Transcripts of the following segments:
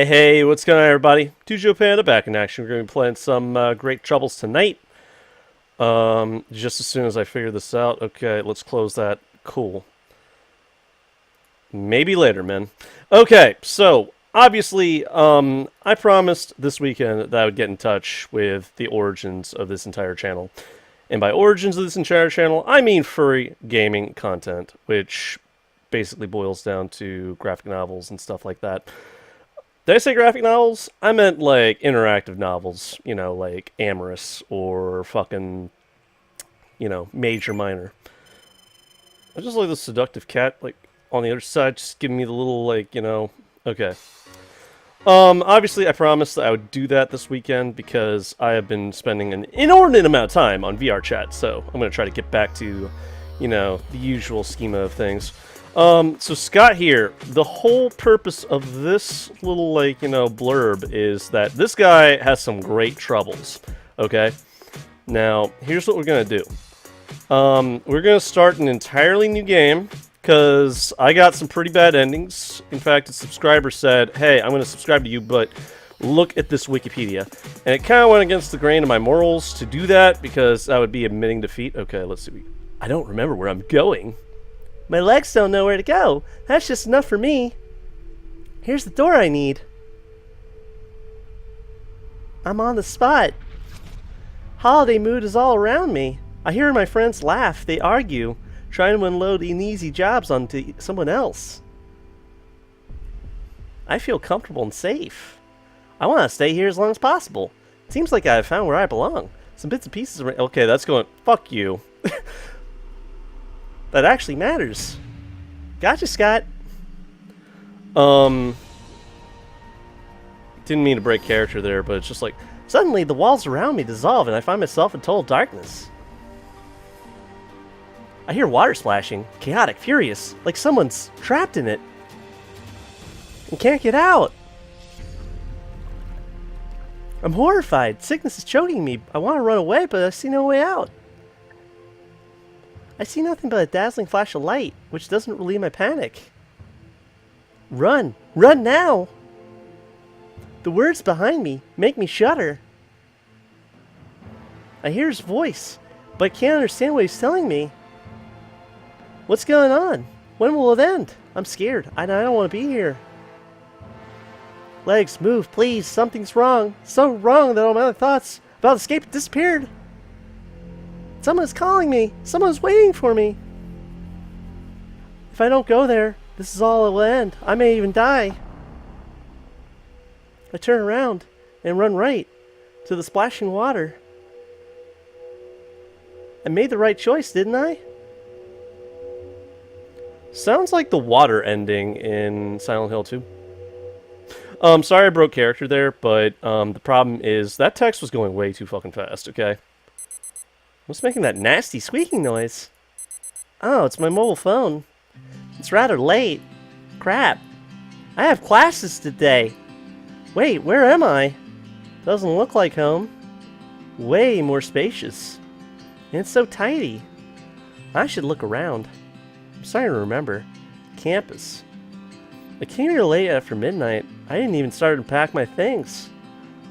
Hey, what's going on, everybody? Tujo Panda back in action. We're going to be playing some Great Troubles tonight. Just as soon as I figure this out. Okay, let's close that. Cool. Maybe later, man. Okay, so obviously, I promised this weekend that I would get in touch with the origins of this entire channel. And by origins of this entire channel, I mean furry gaming content, which basically boils down to graphic novels and stuff like that. Did I say graphic novels? I meant like interactive novels, like Amorous or fucking, Major Minor. I just like the seductive cat, like, on the other side, just giving me the little, okay. Obviously I promised that I would do that this weekend because I have been spending an inordinate amount of time on VR chat, so I'm going to try to get back to, the usual schema of things. So Scott here, the whole purpose of this little, blurb is that this guy has some great troubles, okay? Now, here's what we're gonna do. We're gonna start an entirely new game, because I got some pretty bad endings. In fact, a subscriber said, hey, I'm gonna subscribe to you, but look at this Wikipedia. And it kind of went against the grain of my morals to do that, because that would be admitting defeat. Okay, let's see. I don't remember where I'm going. My legs don't know where to go. That's just enough for me. Here's the door I need. I'm on the spot. Holiday mood is all around me. I hear my friends laugh. They argue, trying to unload uneasy jobs onto someone else. I feel comfortable and safe. I want to stay here as long as possible. Seems like I've found where I belong. Some bits and pieces are... Okay, that's going... Fuck you. That actually matters. Gotcha, Scott. Didn't mean to break character there, but it's just like, suddenly the walls around me dissolve and I find myself in total darkness. I hear water splashing, chaotic, furious, like someone's trapped in it and can't get out. I'm horrified. Sickness is choking me. I want to run away, but I see no way out. I see nothing but a dazzling flash of light, which doesn't relieve my panic. Run! Run now! The words behind me make me shudder. I hear his voice, but I can't understand what he's telling me. What's going on? When will it end? I'm scared. I don't want to be here. Legs, move, please. Something's wrong. So wrong that all my other thoughts about escape disappeared. Someone's calling me. Someone's waiting for me. If I don't go there, this is all it will end. I may even die. I turn around and run right to the splashing water. I made the right choice, didn't I? Sounds like the water ending in Silent Hill 2. Sorry I broke character there, but the problem is that text was going way too fucking fast, okay? What's making that nasty squeaking noise? Oh, it's my mobile phone. It's rather late. Crap. I have classes today. Wait, where am I? Doesn't look like home. Way more spacious. And it's so tidy. I should look around. I'm starting to remember. Campus. I came here late after midnight. I didn't even start to pack my things.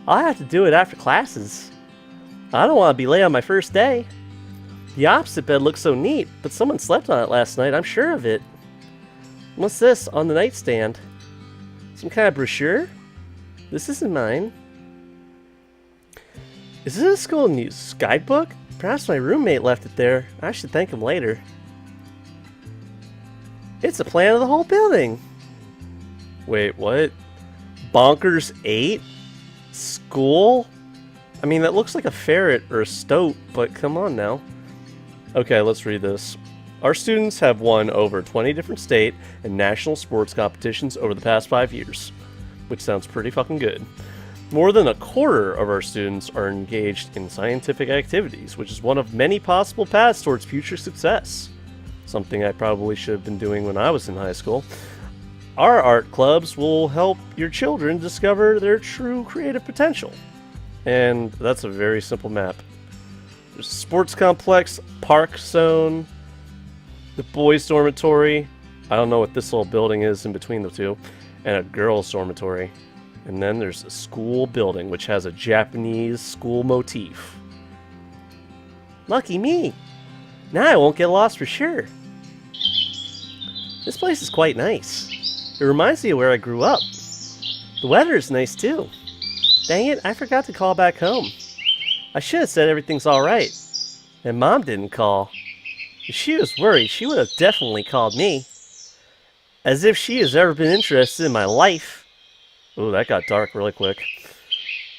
I'll have to do it after classes. I don't want to be late on my first day. The opposite bed looks so neat, but someone slept on it last night, I'm sure of it. What's this on the nightstand? Some kind of brochure? This isn't mine. Is this a school news guidebook? Perhaps my roommate left it there. I should thank him later. It's a plan of the whole building. Wait, what? Bonkers 8? School? I mean, that looks like a ferret or a stoat, but come on now. Okay, let's read this. Our students have won over 20 different state and national sports competitions over the past 5 years, which sounds pretty fucking good. More than a quarter of our students are engaged in scientific activities, which is one of many possible paths towards future success. Something I probably should have been doing when I was in high school. Our art clubs will help your children discover their true creative potential. And that's a very simple map. There's a sports complex, park zone, the boys' dormitory. I don't know what this little building is in between the two. And a girls' dormitory. And then there's a school building, which has a Japanese school motif. Lucky me! Now I won't get lost for sure. This place is quite nice. It reminds me of where I grew up. The weather is nice too. Dang it, I forgot to call back home. I should have said everything's alright. And Mom didn't call. If she was worried, she would have definitely called me. As if she has ever been interested in my life. Ooh, that got dark really quick.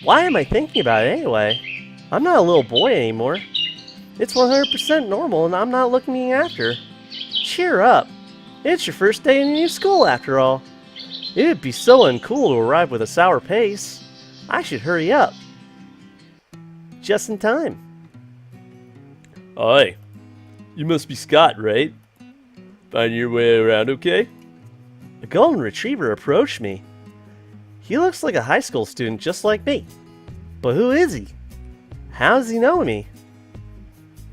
Why am I thinking about it anyway? I'm not a little boy anymore. It's 100% normal and I'm not looking after. Cheer up. It's your first day in your new school after all. It'd be so uncool to arrive with a sour pace. I should hurry up. Just in time. Hi. You must be Scott, right? Finding your way around okay? A golden retriever approached me. He looks like a high school student just like me. But who is he? How does he know me?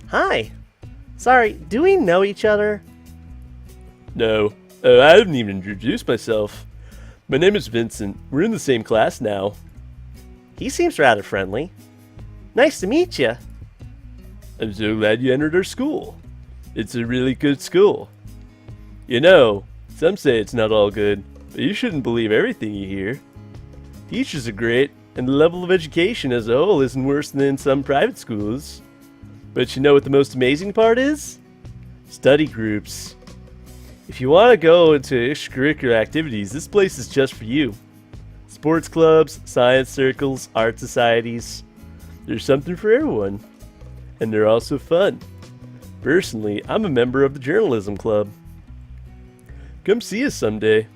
Hi. Sorry, do we know each other? No. I haven't even introduced myself. My name is Vincent. We're in the same class now. He seems rather friendly. Nice to meet you. I'm so glad you entered our school. It's a really good school. You know, some say it's not all good, but you shouldn't believe everything you hear. Teachers are great, and the level of education as a whole isn't worse than in some private schools. But you know what the most amazing part is? Study groups. If you want to go into extracurricular activities, this place is just for you. Sports clubs, science circles, art societies. There's something for everyone. And they're also fun. Personally, I'm a member of the journalism club. Come see us someday.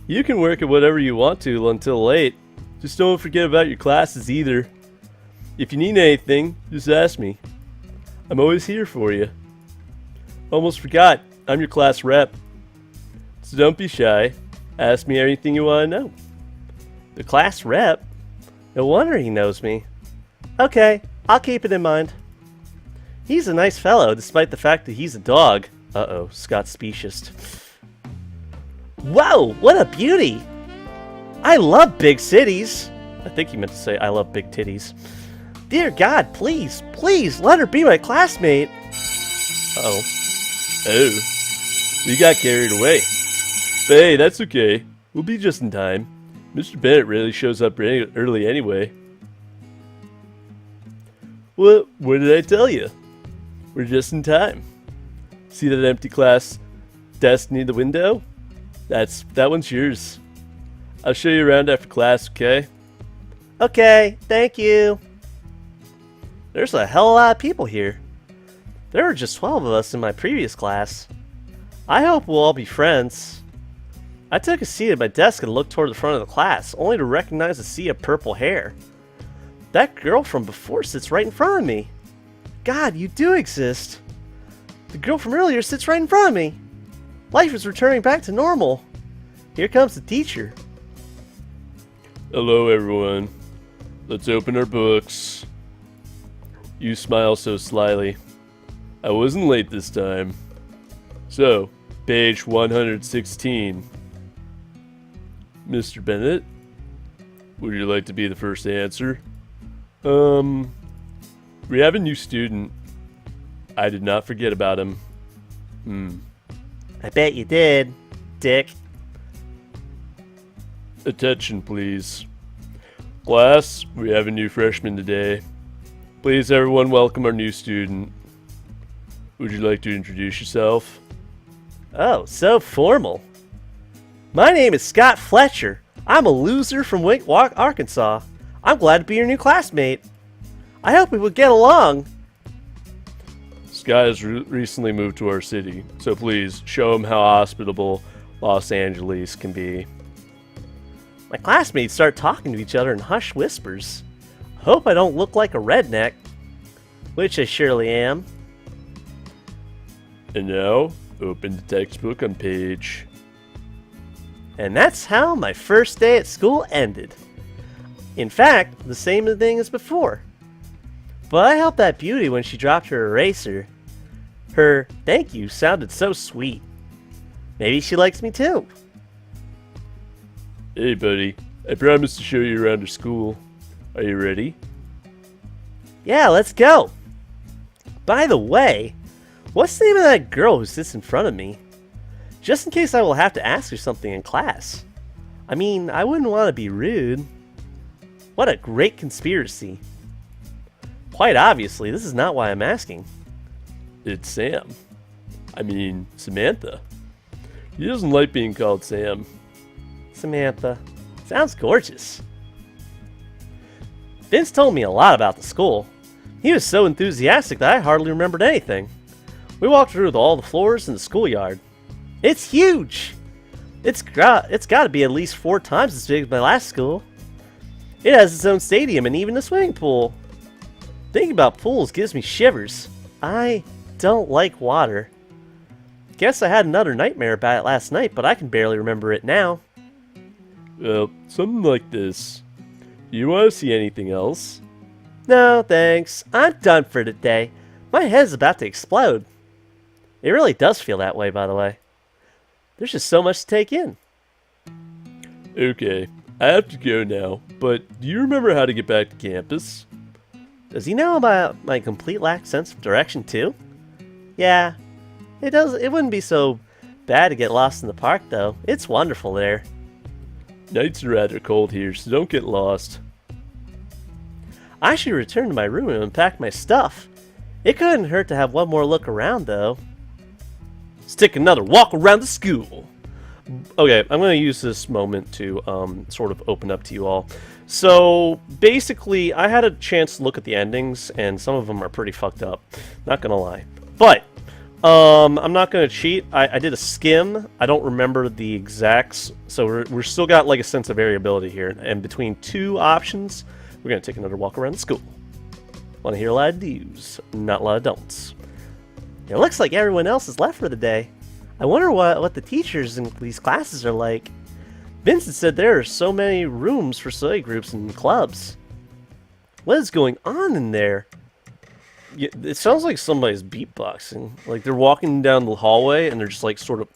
You can work at whatever you want to until late. Just don't forget about your classes either. If you need anything, just ask me. I'm always here for you. Almost forgot, I'm your class rep. So don't be shy. Ask me anything you want to know. The class rep? No wonder he knows me. Okay, I'll keep it in mind. He's a nice fellow, despite the fact that he's a dog. Uh-oh, Scott's specious. Whoa, what a beauty! I love big cities. I think he meant to say I love big titties. Dear God, please, please, let her be my classmate. Uh-oh. Oh, we got carried away. But hey, that's okay. We'll be just in time. Mr. Bennett rarely shows up early anyway. What did I tell you? We're just in time. See that empty class desk near the window? That one's yours. I'll show you around after class, okay? Okay, thank you. There's a hell of a lot of people here. There were just 12 of us in my previous class. I hope we'll all be friends. I took a seat at my desk and looked toward the front of the class, only to recognize a sea of purple hair. That girl from before sits right in front of me. God, you do exist. The girl from earlier sits right in front of me. Life is returning back to normal. Here comes the teacher. Hello, everyone. Let's open our books. You smile so slyly. I wasn't late this time. So, page 116. Mr. Bennett, would you like to be the first to answer? We have a new student. I did not forget about him. I bet you did, Dick. Attention, please. Class, we have a new freshman today. Please, everyone, welcome our new student. Would you like to introduce yourself? Oh, so formal. My name is Scott Fletcher. I'm a loser from Wink Walk, Arkansas. I'm glad to be your new classmate. I hope we will get along. Scott has recently moved to our city, so please show him how hospitable Los Angeles can be. My classmates start talking to each other in hushed whispers. Hope I don't look like a redneck, which I surely am. And now, open the textbook on page. And that's how my first day at school ended. In fact, the same thing as before. But I helped that beauty when she dropped her eraser. Her thank you sounded so sweet. Maybe she likes me too. Hey buddy, I promised to show you around our school. Are you ready? Yeah, let's go. By the way, what's the name of that girl who sits in front of me? Just in case I will have to ask her something in class. I mean, I wouldn't want to be rude. What a great conspiracy. Quite obviously, this is not why I'm asking. It's Sam. I mean, Samantha. He doesn't like being called Sam. Samantha. Sounds gorgeous. Vince told me a lot about the school. He was so enthusiastic that I hardly remembered anything. We walked through all the floors in the schoolyard. It's huge! It's got to be at least 4 times as big as my last school. It has its own stadium and even a swimming pool. Thinking about pools gives me shivers. I don't like water. Guess I had another nightmare about it last night, but I can barely remember it now. Well, something like this. You want to see anything else? No, thanks. I'm done for today. My head's about to explode. It really does feel that way, by the way. There's just so much to take in. Okay, I have to go now, but do you remember how to get back to campus? Does he know about my complete lack sense of direction too? Yeah, it does. It wouldn't be so bad to get lost in the park though. It's wonderful there. Nights are rather cold here, so don't get lost. I should return to my room and unpack my stuff. It couldn't hurt to have one more look around though. Let's take another walk around the school. Okay, I'm going to use this moment to sort of open up to you all. So, basically, I had a chance to look at the endings, and some of them are pretty fucked up. Not going to lie. But, I'm not going to cheat. I did a skim. I don't remember the exacts, so we're still got like a sense of variability here. And between 2 options, we're going to take another walk around the school. Want to hear a lot of do's, not a lot of don'ts. It looks like everyone else is left for the day. I wonder what the teachers in these classes are like. Vincent said there are so many rooms for study groups and clubs. What is going on in there? Yeah, it sounds like somebody's beatboxing. Like they're walking down the hallway and they're just like sort of...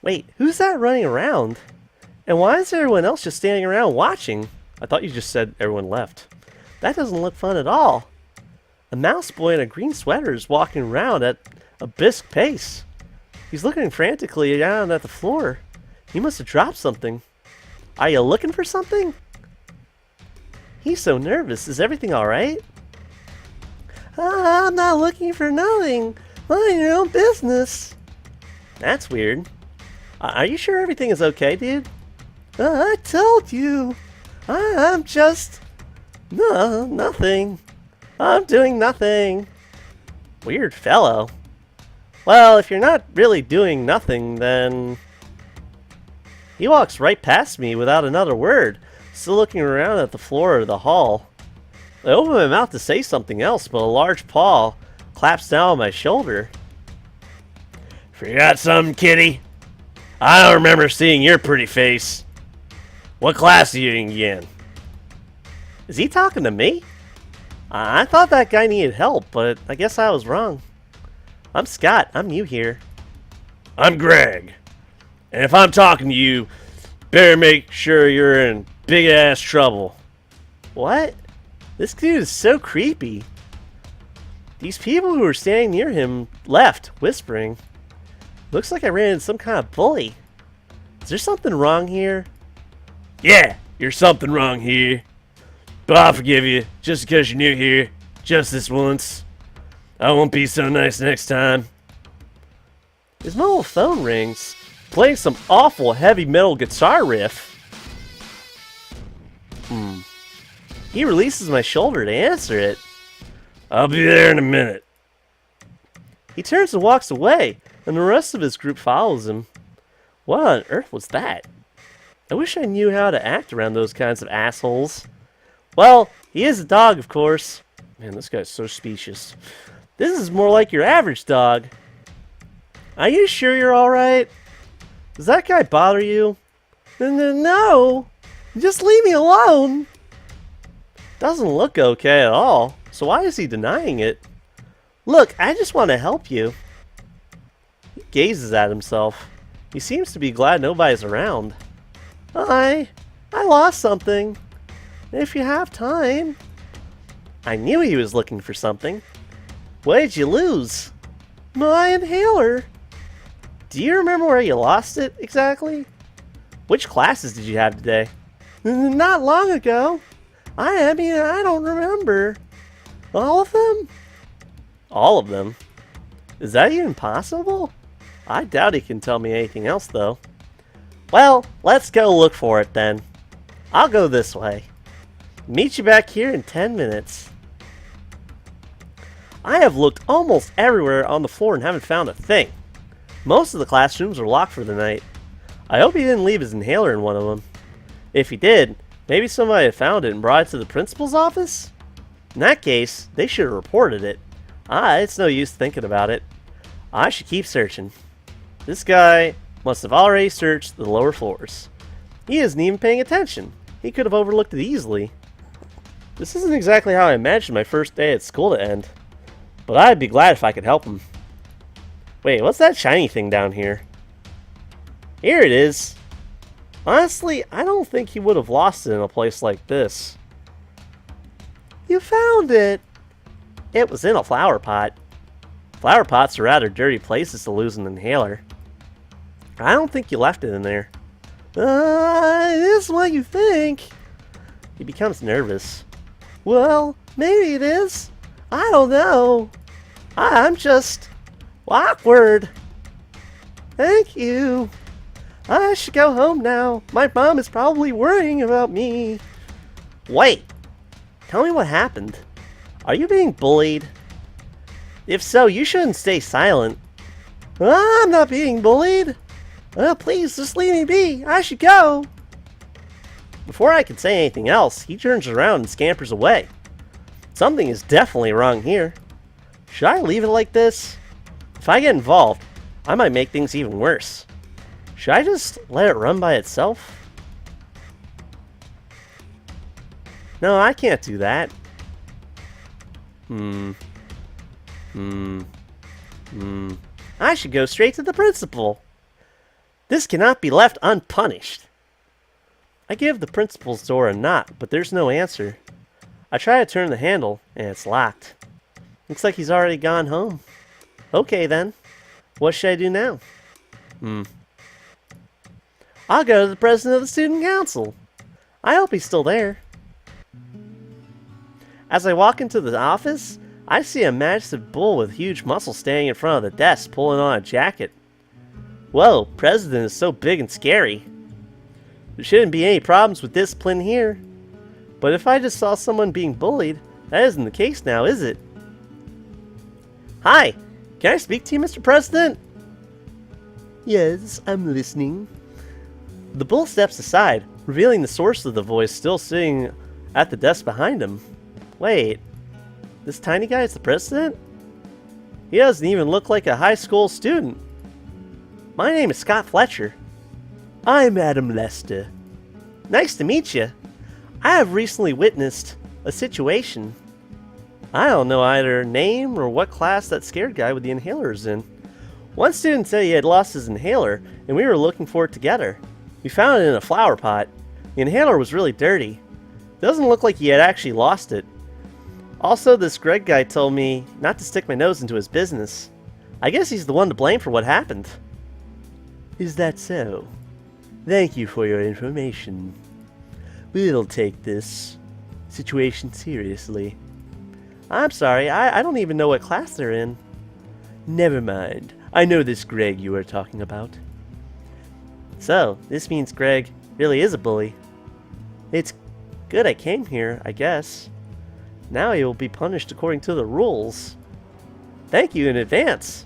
Wait, who's that running around? And why is everyone else just standing around watching? I thought you just said everyone left. That doesn't look fun at all. A mouse boy in a green sweater is walking around at a brisk pace. He's looking frantically down at the floor. He must have dropped something. Are you looking for something? He's so nervous. Is everything alright? I'm not looking for nothing. Mind your own business. That's weird. Are you sure everything is okay, dude? I told you. I'm just... No, nothing. I'm doing nothing. Weird fellow. Well, if you're not really doing nothing, then... He walks right past me without another word, still looking around at the floor of the hall. I open my mouth to say something else, but a large paw claps down on my shoulder. Forgot something, kitty? I don't remember seeing your pretty face. What class are you in again? Is he talking to me? I thought that guy needed help, but I guess I was wrong. I'm Scott. I'm new here. I'm Greg. And if I'm talking to you, better make sure you're in big-ass trouble. What? This dude is so creepy. These people who were standing near him left, whispering. Looks like I ran into some kind of bully. Is there something wrong here? Yeah, there's something wrong here. But I'll forgive you, just because you're new here, just this once. I won't be so nice next time. His mobile phone rings, playing some awful heavy metal guitar riff. He releases my shoulder to answer it. I'll be there in a minute. He turns and walks away, and the rest of his group follows him. What on earth was that? I wish I knew how to act around those kinds of assholes. Well, he is a dog, of course. Man, this guy's so specious. This is more like your average dog. Are you sure you're alright? Does that guy bother you? No! Just leave me alone! Doesn't look okay at all, so why is he denying it? Look, I just want to help you. He gazes at himself. He seems to be glad nobody's around. I lost something. If you have time. I knew he was looking for something. What did you lose? My inhaler. Do you remember where you lost it exactly? Which classes did you have today? Not long ago. I mean, I don't remember. All of them? All of them? Is that even possible? I doubt he can tell me anything else, though. Well, let's go look for it then. I'll go this way. Meet you back here in 10 minutes. I have looked almost everywhere on the floor and haven't found a thing. Most of the classrooms are locked for the night. I hope he didn't leave his inhaler in one of them. If he did, maybe somebody had found it and brought it to the principal's office? In that case, they should have reported it. It's no use thinking about it. I should keep searching. This guy must have already searched the lower floors. He isn't even paying attention. He could have overlooked it easily. This isn't exactly how I imagined my first day at school to end. But I'd be glad if I could help him. Wait, what's that shiny thing down here? Here it is. Honestly, I don't think he would have lost it in a place like this. You found it. It was in a flower pot. Flower pots are rather dirty places to lose an inhaler. I don't think you left it in there. It is what you think. He becomes nervous. Well, maybe it is. I don't know. I'm just awkward. Thank you. I should go home now. My mom is probably worrying about me. Wait. Tell me what happened. Are you being bullied? If so, you shouldn't stay silent. I'm not being bullied. Please, just leave me be. I should go. Before I can say anything else, he turns around and scampers away. Something is definitely wrong here. Should I leave it like this? If I get involved, I might make things even worse. Should I just let it run by itself? No, I can't do that. I should go straight to the principal. This cannot be left unpunished. I give the principal's door a knock, but there's no answer. I try to turn the handle, and it's locked. Looks like he's already gone home. Okay then. What should I do now? I'll go to the president of the student council. I hope he's still there. As I walk into the office, I see a massive bull with huge muscles standing in front of the desk pulling on a jacket. Whoa, president is so big and scary. There shouldn't be any problems with discipline here. But if I just saw someone being bullied, that isn't the case now, is it? Hi, can I speak to you, Mr. President? Yes, I'm listening. The bull steps aside, revealing the source of the voice still sitting at the desk behind him. Wait, this tiny guy is the president? He doesn't even look like a high school student. My name is Scott Fletcher. I'm Adam Lester. Nice to meet you. I have recently witnessed a situation. I don't know either name or what class that scared guy with the inhaler is in. One student said he had lost his inhaler, and we were looking for it together. We found it in a flower pot. The inhaler was really dirty. Doesn't look like he had actually lost it. Also, this Greg guy told me not to stick my nose into his business. I guess he's the one to blame for what happened. Is that so? Thank you for your information. We'll take this situation seriously. I'm sorry, I don't even know what class they're in. Never mind. I know this Greg you are talking about. So, this means Greg really is a bully. It's good I came here, I guess. Now he will be punished according to the rules. Thank you in advance.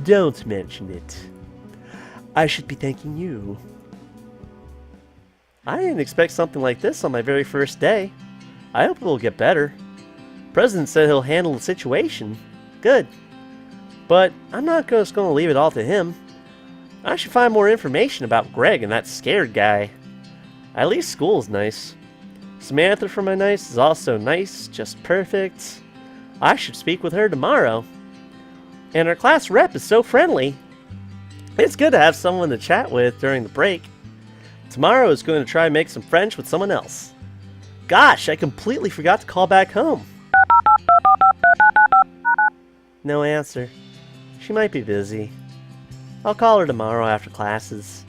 Don't mention it. I should be thanking you. I didn't expect something like this on my very first day. I hope it will get better. President said he'll handle the situation. Good. But I'm not just going to leave it all to him. I should find more information about Greg and that scared guy. At least school is nice. Samantha from my nice is also nice, just perfect. I should speak with her tomorrow. And our class rep is so friendly. It's good to have someone to chat with during the break. Tomorrow is going to try and make some French with someone else. Gosh, I completely forgot to call back home. No answer. She might be busy. I'll call her tomorrow after classes.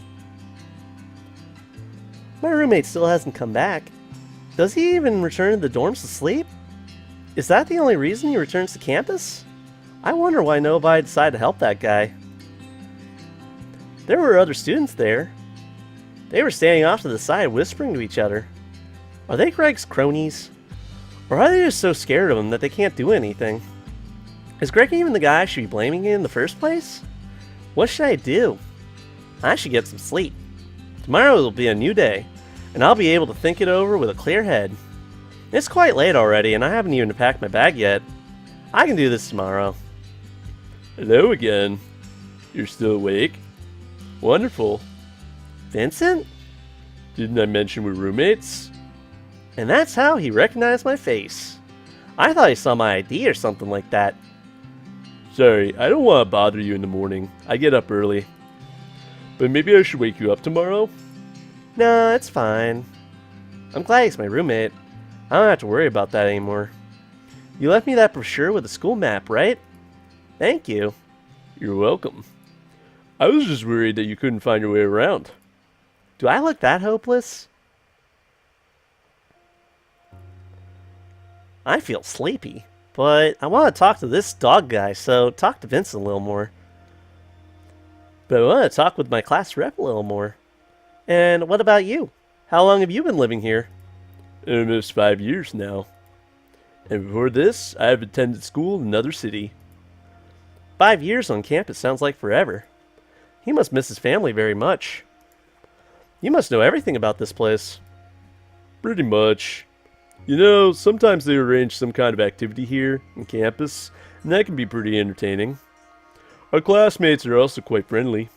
My roommate still hasn't come back. Does he even return to the dorms to sleep? Is that the only reason he returns to campus? I wonder why nobody decided to help that guy. There were other students there. They were standing off to the side whispering to each other. Are they Greg's cronies? Or are they just so scared of him that they can't do anything? Is Greg even the guy I should be blaming in the first place? What should I do? I should get some sleep. Tomorrow will be a new day, and I'll be able to think it over with a clear head. It's quite late already, and I haven't even packed my bag yet. I can do this tomorrow. Hello again. You're still awake? Wonderful. Vincent? Didn't I mention we're roommates? And that's how he recognized my face. I thought he saw my ID or something like that. Sorry, I don't want to bother you in the morning. I get up early. But maybe I should wake you up tomorrow? No, it's fine. I'm glad he's my roommate. I don't have to worry about that anymore. You left me that brochure with the school map, right? Thank you. You're welcome. I was just worried that you couldn't find your way around. Do I look that hopeless? I feel sleepy, but I want to talk to this dog guy, so talk to Vincent a little more. But I want to talk with my class rep a little more. And what about you? How long have you been living here? Almost 5 years now. And before this, I have attended school in another city. 5 years on campus sounds like forever. He must miss his family very much. You must know everything about this place. Pretty much. You know, sometimes they arrange some kind of activity here on campus, and that can be pretty entertaining. Our classmates are also quite friendly.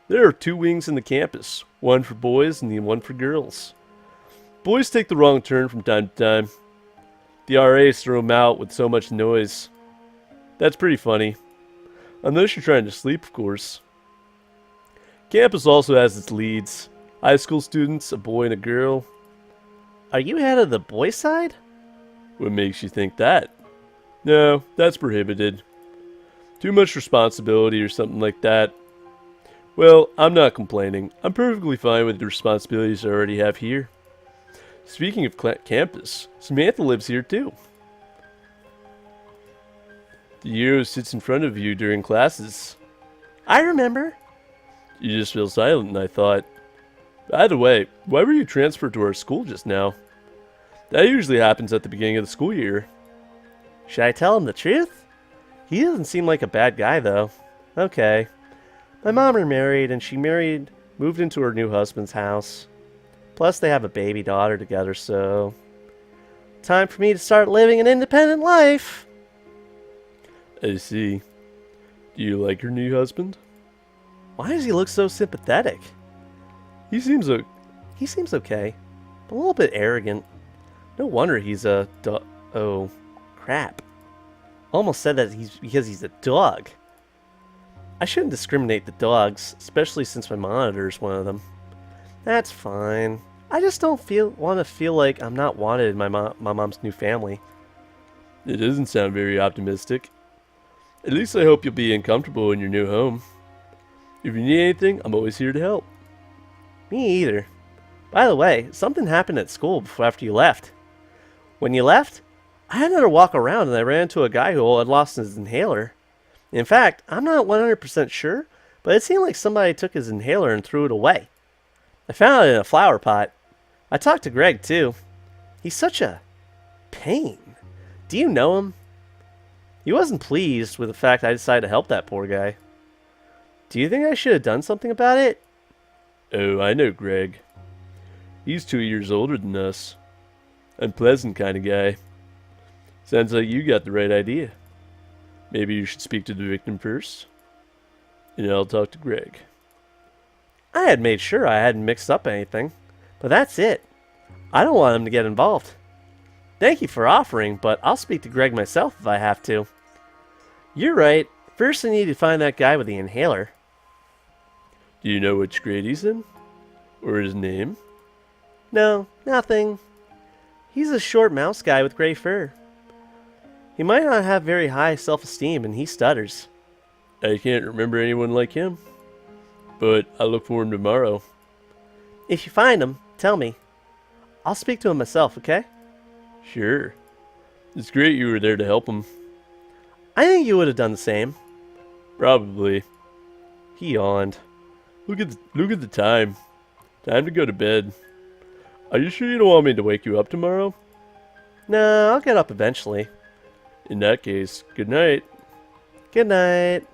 There are 2 wings in the campus, one for boys and the one for girls. Boys take the wrong turn from time to time. The RAs throw them out with so much noise. That's pretty funny. Unless you're trying to sleep, of course. Campus also has its leads. High school students, a boy and a girl. Are you head of the boys' side? What makes you think that? No, that's prohibited. Too much responsibility or something like that. Well, I'm not complaining. I'm perfectly fine with the responsibilities I already have here. Speaking of campus, Samantha lives here too. The hero sits in front of you during classes. I remember. You just feel silent, and I thought. By the way, why were you transferred to our school just now? That usually happens at the beginning of the school year. Should I tell him the truth? He doesn't seem like a bad guy, though. Okay. My mom remarried, and she moved into her new husband's house. Plus, they have a baby daughter together, so... Time for me to start living an independent life! I see. Do you like your new husband? Why does he look so sympathetic? He seems okay, but a little bit arrogant. No wonder he's a oh, crap. Almost said that because he's a dog. I shouldn't discriminate the dogs, especially since my monitor is one of them. That's fine. I just don't want to feel like I'm not wanted in my mom's new family. It doesn't sound very optimistic. At least I hope you'll be comfortable in your new home. If you need anything, I'm always here to help. Me either. By the way, something happened at school after you left. When you left, I had another walk around and I ran into a guy who had lost his inhaler. In fact, I'm not 100% sure, but it seemed like somebody took his inhaler and threw it away. I found it in a flower pot. I talked to Greg too. He's such a pain. Do you know him? He wasn't pleased with the fact I decided to help that poor guy. Do you think I should have done something about it? Oh, I know Greg. He's 2 years older than us. Unpleasant kind of guy. Sounds like you got the right idea. Maybe you should speak to the victim first, and I'll talk to Greg. I had made sure I hadn't mixed up anything, but that's it. I don't want him to get involved. Thank you for offering, but I'll speak to Greg myself if I have to. You're right. First I need to find that guy with the inhaler. Do you know which grade he's in? Or his name? No, nothing. He's a short mouse guy with gray fur. He might not have very high self-esteem, and he stutters. I can't remember anyone like him. But I'll look for him tomorrow. If you find him, tell me. I'll speak to him myself, okay? Sure. It's great you were there to help him. I think you would have done the same. Probably. He yawned. Look at the time. Time to go to bed. Are you sure you don't want me to wake you up tomorrow? No, I'll get up eventually. In that case, good night. Good night.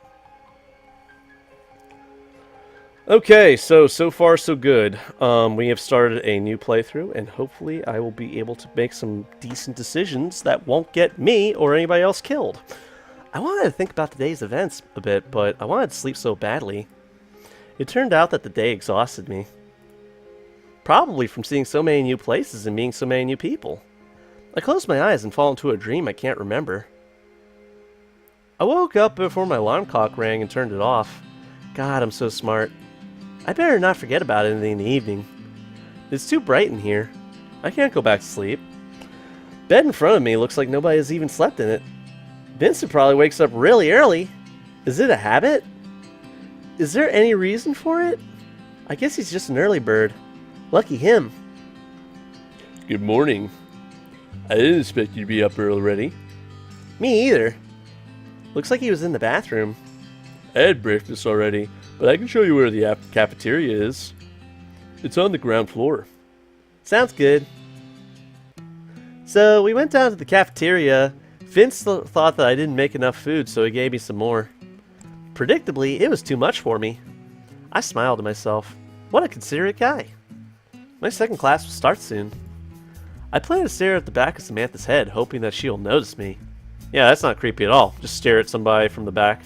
Okay, so far so good. We have started a new playthrough, and hopefully I will be able to make some decent decisions that won't get me or anybody else killed. I wanted to think about today's events a bit, but I wanted to sleep so badly. It turned out that the day exhausted me. Probably from seeing so many new places and meeting so many new people. I closed my eyes and fall into a dream I can't remember. I woke up before my alarm clock rang and turned it off. God, I'm so smart. I better not forget about it in the evening. It's too bright in here. I can't go back to sleep. Bed in front of me looks like nobody has even slept in it. Vincent probably wakes up really early. Is it a habit? Is there any reason for it? I guess he's just an early bird. Lucky him. Good morning. I didn't expect you to be up already. Me either. Looks like he was in the bathroom. I had breakfast already, but I can show you where the cafeteria is. It's on the ground floor. Sounds good. So we went down to the cafeteria. Vince thought that I didn't make enough food, so he gave me some more. Predictably, it was too much for me. I smiled to myself. What a considerate guy. My second class will start soon. I plan to stare at the back of Samantha's head, hoping that she'll notice me. Yeah, that's not creepy at all. Just stare at somebody from the back.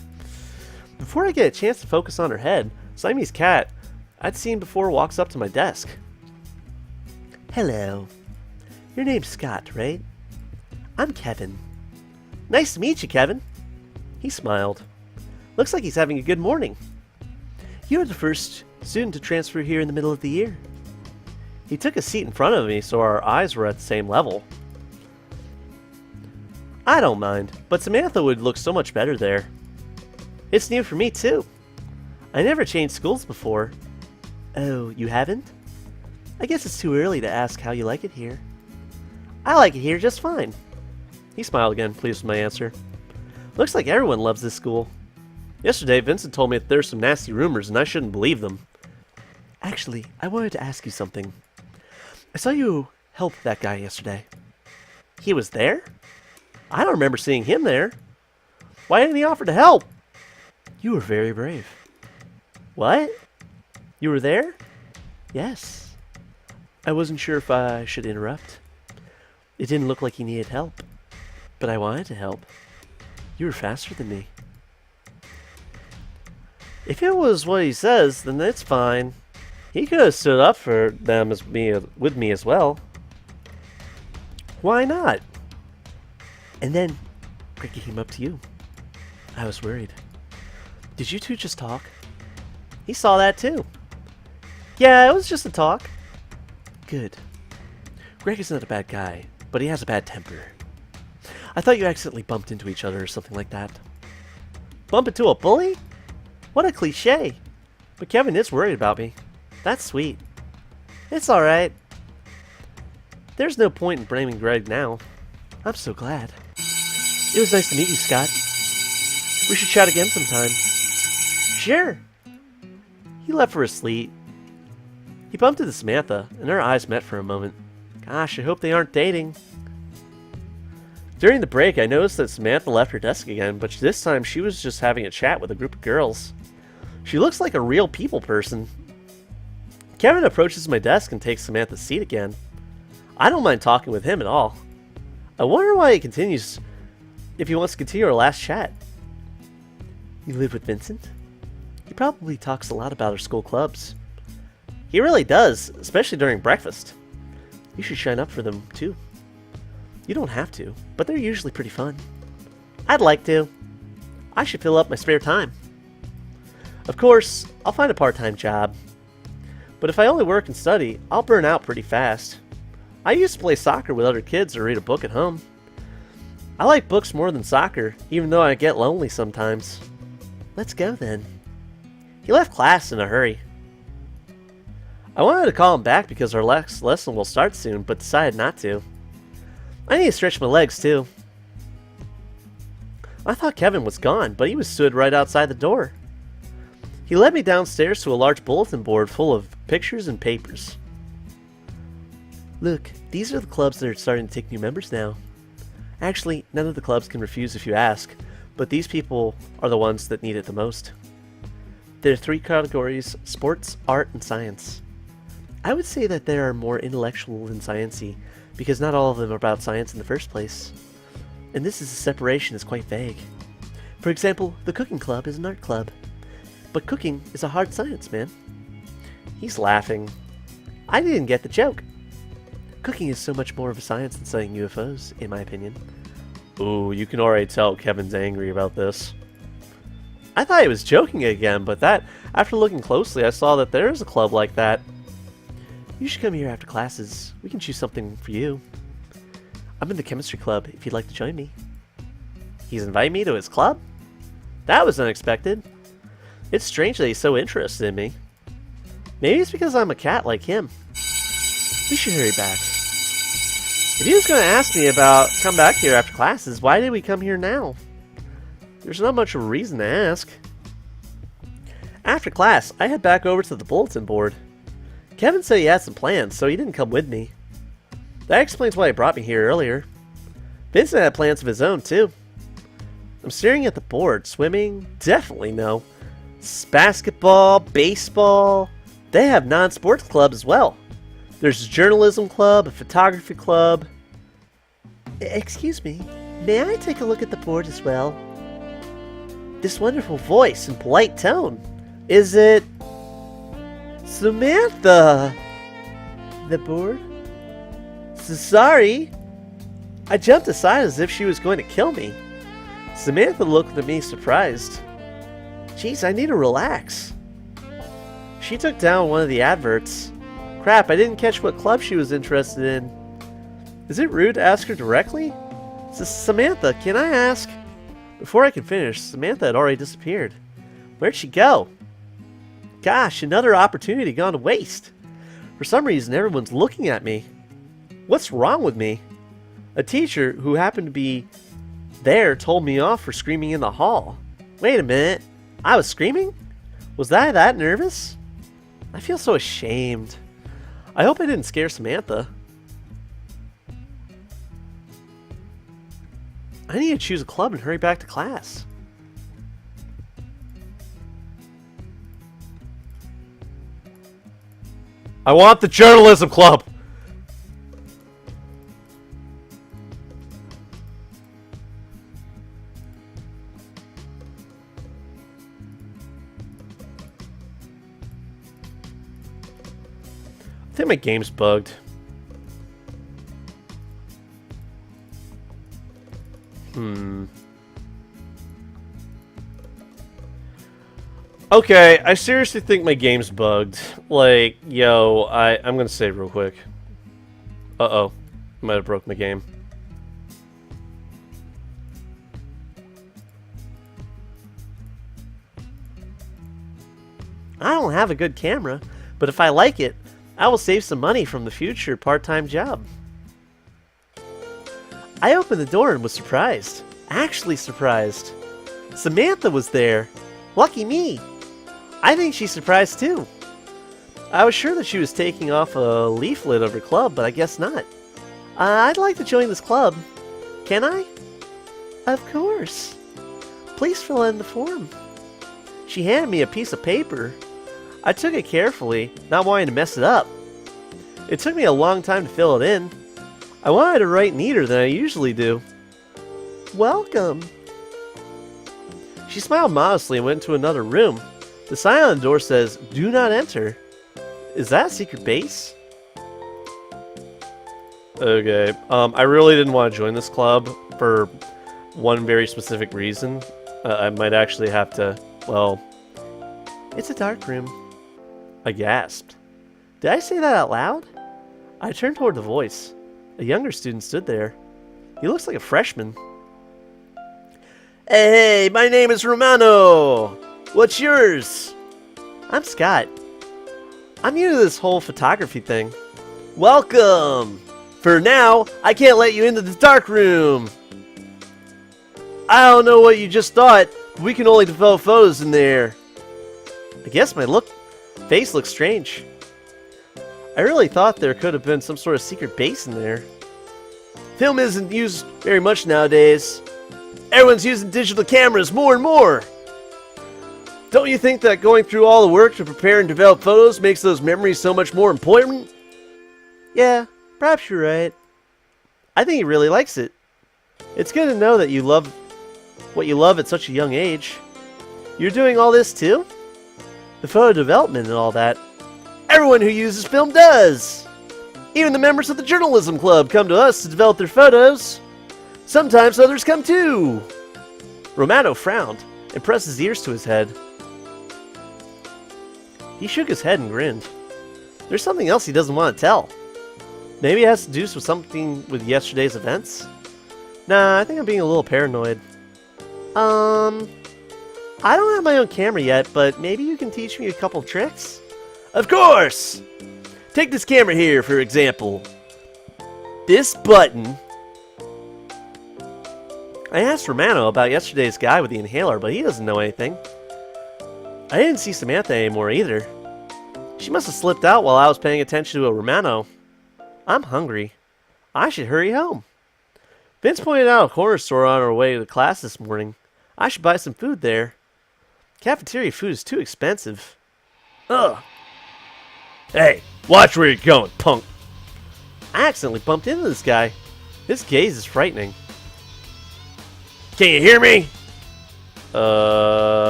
Before I get a chance to focus on her head, Siamese cat I'd seen before walks up to my desk. Hello. Your name's Scott, right? I'm Kevin. Nice to meet you, Kevin. He smiled. Looks like he's having a good morning. You're the first student to transfer here in the middle of the year. He took a seat in front of me so our eyes were at the same level. I don't mind, but Samantha would look so much better there. It's new for me, too. I never changed schools before. Oh, you haven't? I guess it's too early to ask how you like it here. I like it here just fine. He smiled again, pleased with my answer. Looks like everyone loves this school. Yesterday, Vincent told me that there's some nasty rumors and I shouldn't believe them. Actually, I wanted to ask you something. I saw you help that guy yesterday. He was there? I don't remember seeing him there. Why didn't he offer to help? You were very brave. What? You were there? Yes. I wasn't sure if I should interrupt. It didn't look like he needed help, but I wanted to help. You were faster than me. If it was what he says, then it's fine. He could have stood up for them with me as well. Why not? And then Greg came up to you. I was worried. Did you two just talk? He saw that too. Yeah, it was just a talk. Good. Greg is not a bad guy, but he has a bad temper. I thought you accidentally bumped into each other or something like that. Bump into a bully? What a cliche. But Kevin is worried about me. That's sweet. It's alright. There's no point in blaming Greg now. I'm so glad. It was nice to meet you, Scott. We should chat again sometime. Sure. He left for a sleep. He bumped into Samantha, and their eyes met for a moment. Gosh, I hope they aren't dating. During the break, I noticed that Samantha left her desk again, but this time she was just having a chat with a group of girls. She looks like a real people person. Kevin approaches my desk and takes Samantha's seat again. I don't mind talking with him at all. I wonder why he continues, if he wants to continue our last chat. You live with Vincent? He probably talks a lot about our school clubs. He really does, especially during breakfast. You should sign up for them, too. You don't have to, but they're usually pretty fun. I'd like to. I should fill up my spare time. Of course, I'll find a part-time job. But if I only work and study, I'll burn out pretty fast. I used to play soccer with other kids or read a book at home. I like books more than soccer, even though I get lonely sometimes. Let's go then. He left class in a hurry. I wanted to call him back because our next lesson will start soon, but decided not to. I need to stretch my legs too. I thought Kevin was gone, but he stood right outside the door. He led me downstairs to a large bulletin board full of pictures and papers. Look, these are the clubs that are starting to take new members now. Actually, none of the clubs can refuse if you ask, but these people are the ones that need it the most. There are 3 categories: sports, art, and science. I would say that they are more intellectual than sciencey, because not all of them are about science in the first place. And this is a separation is quite vague. For example, the cooking club is an art club. But cooking is a hard science, man. He's laughing. I didn't get the joke. Cooking is so much more of a science than studying UFOs, in my opinion. Ooh, you can already tell Kevin's angry about this. I thought he was joking again, but after looking closely, I saw that there is a club like that. You should come here after classes. We can choose something for you. I'm in the chemistry club, if you'd like to join me. He's invited me to his club? That was unexpected. It's strange that he's so interested in me. Maybe it's because I'm a cat like him. We should hurry back. If he was going to ask me about come back here after classes, why did we come here now? There's not much of a reason to ask. After class, I head back over to the bulletin board. Kevin said he had some plans, so he didn't come with me. That explains why he brought me here earlier. Vincent had plans of his own, too. I'm staring at the board. Swimming? Definitely no. Basketball, baseball. They have non-sports clubs as well. There's a journalism club, a photography club. Excuse me, may I take a look at the board as well? This wonderful voice and polite tone. Is it Samantha? The board? Sorry. I jumped aside as if she was going to kill me. Samantha looked at me surprised. Jeez, I need to relax. She took down one of the adverts. Crap, I didn't catch what club she was interested in. Is it rude to ask her directly? Samantha, can I ask? Before I could finish, Samantha had already disappeared. Where'd she go? Gosh, another opportunity gone to waste. For some reason, everyone's looking at me. What's wrong with me? A teacher who happened to be there told me off for screaming in the hall. Wait a minute. I was screaming? Was I that nervous? I feel so ashamed. I hope I didn't scare Samantha. I need to choose a club and hurry back to class. I want the journalism club! I think my game's bugged. Okay, I seriously think my game's bugged. Like, yo, I'm gonna save real quick. Uh-oh. Might have broke my game. I don't have a good camera, but if I like it, I will save some money from the future part-time job. I opened the door and was surprised. Actually surprised. Samantha was there. Lucky me. I think she's surprised too. I was sure that she was taking off a leaflet of her club, but I guess not. I'd like to join this club. Can I? Of course. Please fill in the form. She handed me a piece of paper. I took it carefully, not wanting to mess it up. It took me a long time to fill it in. I wanted to write neater than I usually do. Welcome. She smiled modestly and went into another room. The sign on the door says, "Do not enter." Is that a secret base? Okay, I really didn't want to join this club for one very specific reason. I might actually have to, well, It's a dark room. I gasped. Did I say that out loud? I turned toward the voice. A younger student stood there. He looks like a freshman. Hey, my name is Romano. What's yours? I'm Scott. I'm new to this whole photography thing. Welcome! For now, I can't let you into the dark room. I don't know what you just thought, but we can only develop photos in there. I guess my face looks strange. I really thought there could have been some sort of secret base in there. Film isn't used very much nowadays. Everyone's using digital cameras more and more. Don't you think that going through all the work to prepare and develop photos makes those memories so much more important? Yeah, perhaps you're right. I think he really likes it. It's good to know that you love what you love at such a young age. You're doing all this too? The photo development and all that. Everyone who uses film does! Even the members of the journalism club come to us to develop their photos. Sometimes others come too. Romano frowned and pressed his ears to his head. He shook his head and grinned. There's something else he doesn't want to tell. Maybe it has to do with something with yesterday's events? Nah, I think I'm being a little paranoid. I don't have my own camera yet, but maybe you can teach me a couple tricks? Of course! Take this camera here, for example. This button. I asked Romano about yesterday's guy with the inhaler, but he doesn't know anything. I didn't see Samantha anymore either. She must have slipped out while I was paying attention to a Romano. I'm hungry. I should hurry home. Vince pointed out a corner store on our way to class this morning. I should buy some food there. Cafeteria food is too expensive. Ugh. Hey, watch where you're going, punk. I accidentally bumped into this guy. His gaze is frightening. Can you hear me?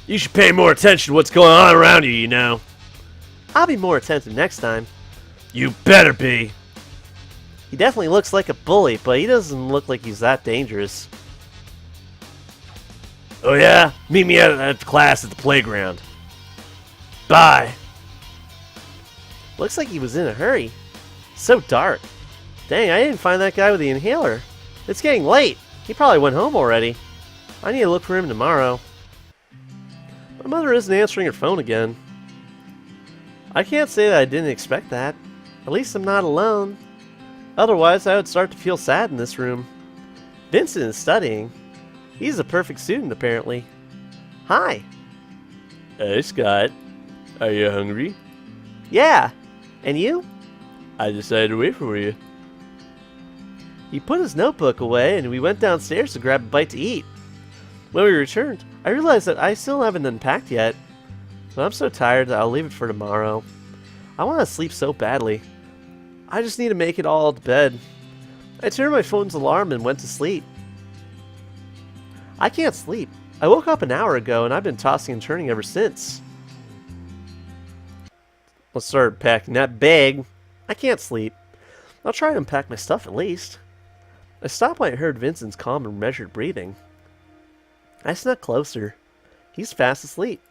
You should pay more attention to what's going on around you, you know. I'll be more attentive next time. You better be. He definitely looks like a bully, but he doesn't look like he's that dangerous. Oh yeah? Meet me at class at the playground. Bye. Looks like he was in a hurry. So dark. Dang, I didn't find that guy with the inhaler. It's getting late. He probably went home already. I need to look for him tomorrow. My mother isn't answering her phone again. I can't say that I didn't expect that. At least I'm not alone. Otherwise, I would start to feel sad in this room. Vincent is studying. He's a perfect student, apparently. Hi. Hey, Scott. Are you hungry? Yeah. And you? I decided to wait for you. He put his notebook away, and we went downstairs to grab a bite to eat. When we returned, I realized that I still haven't unpacked yet. But I'm so tired that I'll leave it for tomorrow. I want to sleep so badly. I just need to make it all to bed. I turned my phone's alarm and went to sleep. I can't sleep. I woke up an hour ago and I've been tossing and turning ever since. Let's start packing that bag. I can't sleep. I'll try to unpack my stuff at least. I stopped when I heard Vincent's calm and measured breathing. I snuck closer. He's fast asleep.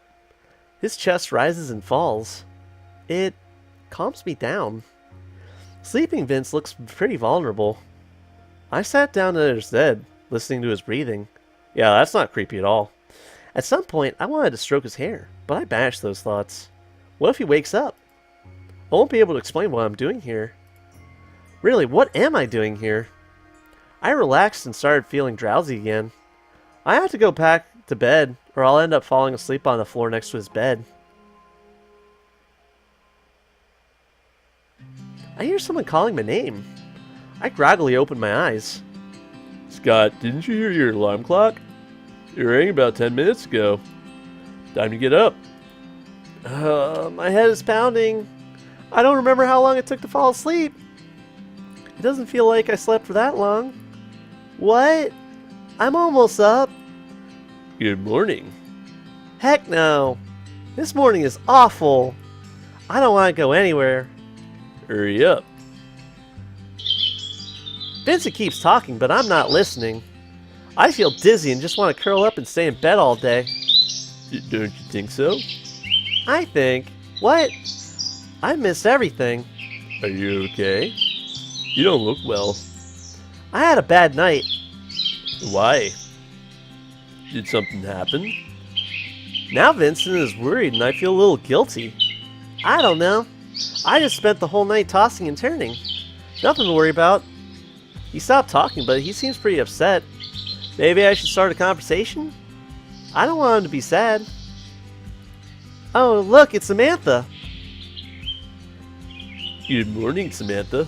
His chest rises and falls. It calms me down. Sleeping Vince looks pretty vulnerable. I sat down at his bed, listening to his breathing. Yeah, that's not creepy at all. At some point, I wanted to stroke his hair, but I banished those thoughts. What if he wakes up? I won't be able to explain what I'm doing here. Really, what am I doing here? I relaxed and started feeling drowsy again. I have to go back to bed, or I'll end up falling asleep on the floor next to his bed. I hear someone calling my name. I groggily opened my eyes. Scott, didn't you hear your alarm clock? It rang about 10 minutes ago. Time to get up. My head is pounding. I don't remember how long it took to fall asleep. It doesn't feel like I slept for that long. What? I'm almost up. Good morning. Heck no. This morning is awful. I don't want to go anywhere. Hurry up. Vincent keeps talking, but I'm not listening. I feel dizzy and just want to curl up and stay in bed all day. Don't you think so? I think. What? I missed everything. Are you okay? You don't look well. I had a bad night. Why? Did something happen? Now Vincent is worried and I feel a little guilty. I don't know. I just spent the whole night tossing and turning. Nothing to worry about. He stopped talking, but he seems pretty upset. Maybe I should start a conversation? I don't want him to be sad. Oh, look, it's Samantha. Good morning, Samantha.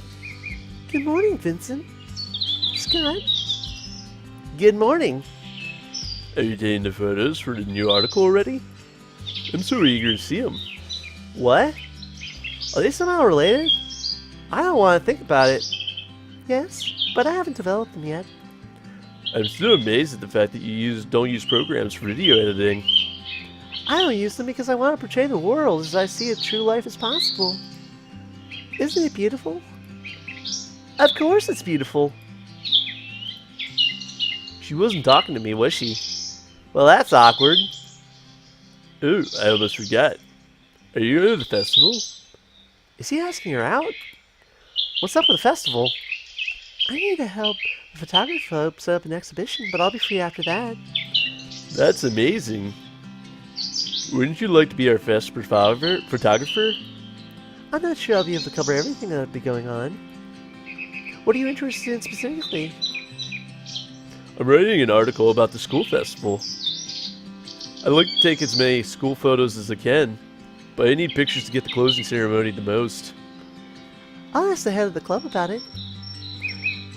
Good morning, Vincent. Scott. Good morning. Are you taking the photos for the new article already? I'm so eager to see them. What? Are they somehow related? I don't want to think about it. Yes, but I haven't developed them yet. I'm still amazed at the fact that you don't use programs for video editing. I don't use them because I want to portray the world as I see a true life as possible. Isn't it beautiful? Of course it's beautiful. She wasn't talking to me, was she? Well, that's awkward. Oh, I almost forgot. Are you going to the festival? Is he asking her out? What's up with the festival? I need to help the photography folks set up an exhibition, but I'll be free after that. That's amazing. Wouldn't you like to be our fest photographer? I'm not sure I'll be able to cover everything that'll be going on. What are you interested in specifically? I'm writing an article about the school festival. I'd like to take as many school photos as I can, but I need pictures to get the closing ceremony the most. I'll ask the head of the club about it.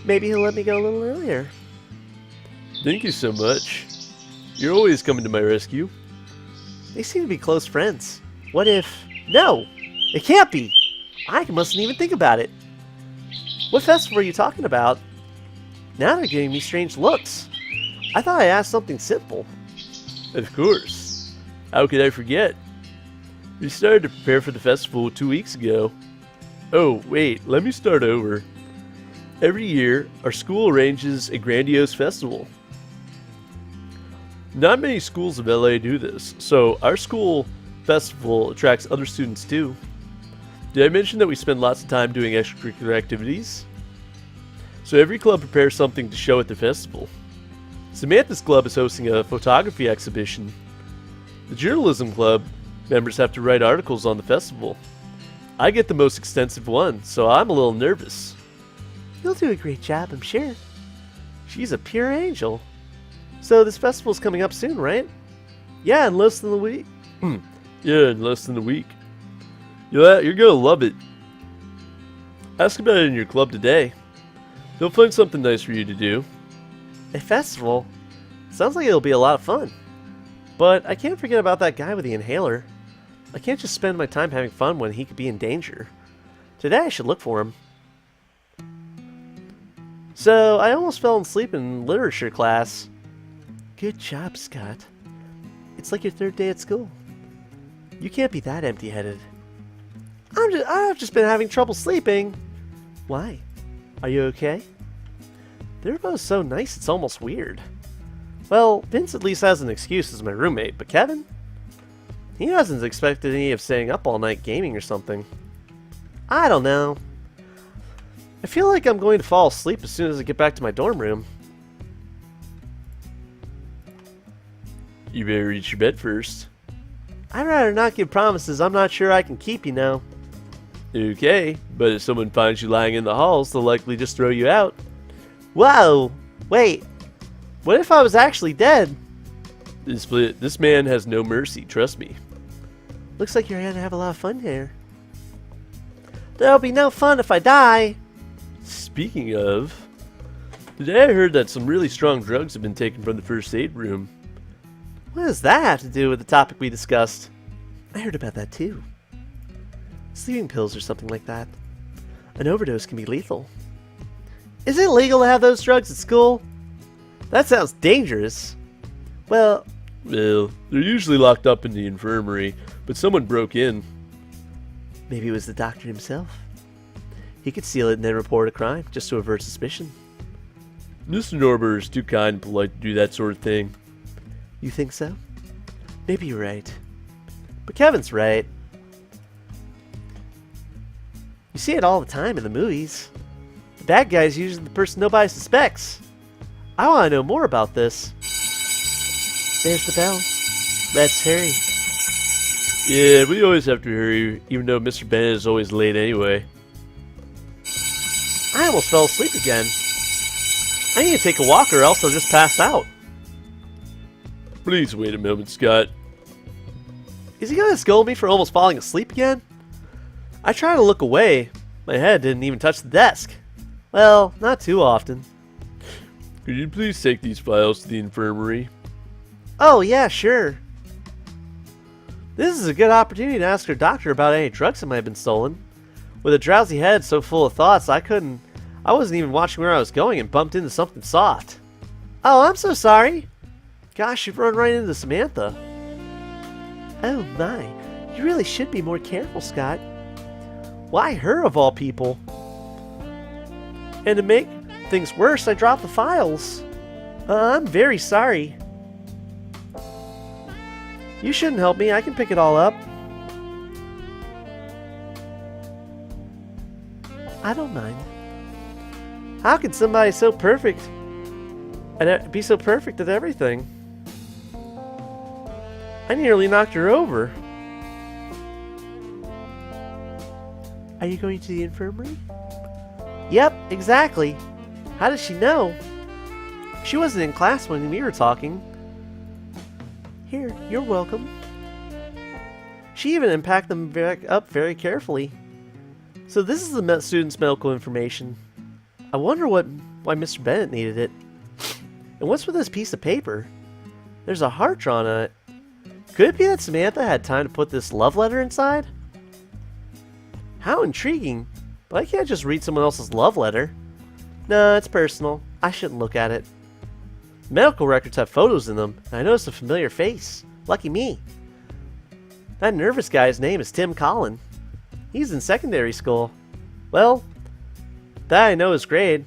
Maybe he'll let me go a little earlier. Thank you so much. You're always coming to my rescue. They seem to be close friends. What if... No! It can't be! I mustn't even think about it. What festival are you talking about? Now they're giving me strange looks. I thought I asked something simple. Of course. How could I forget? We started to prepare for the festival 2 weeks ago. Oh, wait, let me start over. Every year, our school arranges a grandiose festival. Not many schools of LA do this, so our school festival attracts other students too. Did I mention that we spend lots of time doing extracurricular activities? So every club prepares something to show at the festival. Samantha's club is hosting a photography exhibition. The journalism club members have to write articles on the festival. I get the most extensive one, so I'm a little nervous. You'll do a great job, I'm sure. She's a pure angel. So this festival's coming up soon, right? Yeah, in less than a week. Yeah, in less than a week. You're gonna love it. Ask about it in your club today. They'll find something nice for you to do. A festival? Sounds like it'll be a lot of fun. But I can't forget about that guy with the inhaler. I can't just spend my time having fun when he could be in danger. Today I should look for him. So, I almost fell asleep in literature class. Good job, Scott. It's like your third day at school. You can't be that empty-headed. I've just been having trouble sleeping. Why? Are you okay? They're both so nice it's almost weird. Well, Vince at least has an excuse as my roommate, but Kevin? He hasn't expected any of staying up all night gaming or something. I don't know. I feel like I'm going to fall asleep as soon as I get back to my dorm room. You better reach your bed first. I'd rather not give promises I'm not sure I can keep, you know. Okay, but if someone finds you lying in the halls, they'll likely just throw you out. Whoa! Wait. What if I was actually dead? This man has no mercy, trust me. Looks like you're gonna have a lot of fun here. There'll be no fun if I die. Speaking of, today I heard that some really strong drugs have been taken from the first aid room. What does that have to do with the topic we discussed? I heard about that too. Sleeping pills or something like that. An overdose can be lethal. Is it legal to have those drugs at school? That sounds dangerous. Well, they're usually locked up in the infirmary, but someone broke in. Maybe it was the doctor himself. He could steal it and then report a crime, just to avert suspicion. Mr. Norber is too kind and polite to do that sort of thing. You think so? Maybe you're right. But Kevin's right. You see it all the time in the movies. The bad guy's usually the person nobody suspects. I want to know more about this. There's the bell. Let's hurry. Yeah, we always have to hurry, even though Mr. Bennett is always late anyway. I almost fell asleep again. I need to take a walk or else I'll just pass out. Please wait a moment, Scott. Is he going to scold me for almost falling asleep again? I tried to look away. My head didn't even touch the desk. Well, not too often. Could you please take these files to the infirmary? Oh, yeah, sure. This is a good opportunity to ask her doctor about any drugs that might have been stolen. With a drowsy head so full of thoughts, I wasn't even watching where I was going and bumped into something soft. Oh, I'm so sorry. Gosh, you've run right into Samantha. Oh my, you really should be more careful, Scott. Why her of all people? And to make things worse, I dropped the files. I'm very sorry. You shouldn't help me, I can pick it all up. I don't mind. How could somebody so perfect and be so perfect at everything? I nearly knocked her over. Are you going to the infirmary? Yep, exactly. How does she know? She wasn't in class when we were talking. Here, you're welcome. She even unpacked them back up very carefully. So this is the student's medical information. I wonder why Mr. Bennett needed it. And what's with this piece of paper? There's a heart drawn on it. Could it be that Samantha had time to put this love letter inside? How intriguing. But I can't just read someone else's love letter. No, it's personal. I shouldn't look at it. Medical records have photos in them, and I noticed a familiar face. Lucky me. That nervous guy's name is Tim Collin. He's in secondary school. Well, that I know his grade.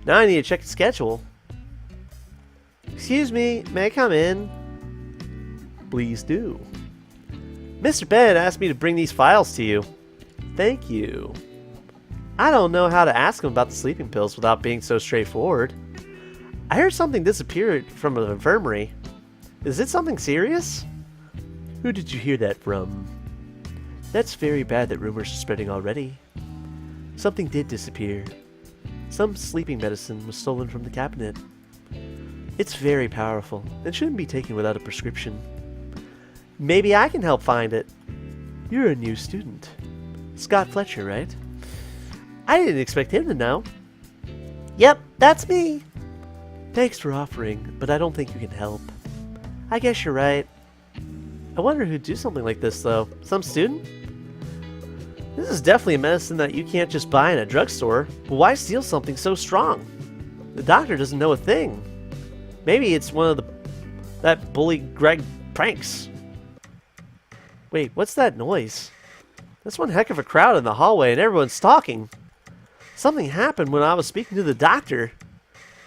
Now I need to check his schedule. Excuse me, may I come in? Please do. Mr. Bennett asked me to bring these files to you. Thank you. I don't know how to ask him about the sleeping pills without being so straightforward. I heard something disappeared from an infirmary. Is it something serious? Who did you hear that from? That's very bad that rumors are spreading already. Something did disappear. Some sleeping medicine was stolen from the cabinet. It's very powerful and shouldn't be taken without a prescription. Maybe I can help find it. You're a new student. Scott Fletcher, right? I didn't expect him to know. Yep, that's me. Thanks for offering, but I don't think you can help. I guess you're right. I wonder who'd do something like this, though. Some student? This is definitely a medicine that you can't just buy in a drugstore, but why steal something so strong? The doctor doesn't know a thing. Maybe it's one of that bully Greg pranks. Wait, what's that noise? That's one heck of a crowd in the hallway and everyone's talking. Something happened when I was speaking to the doctor.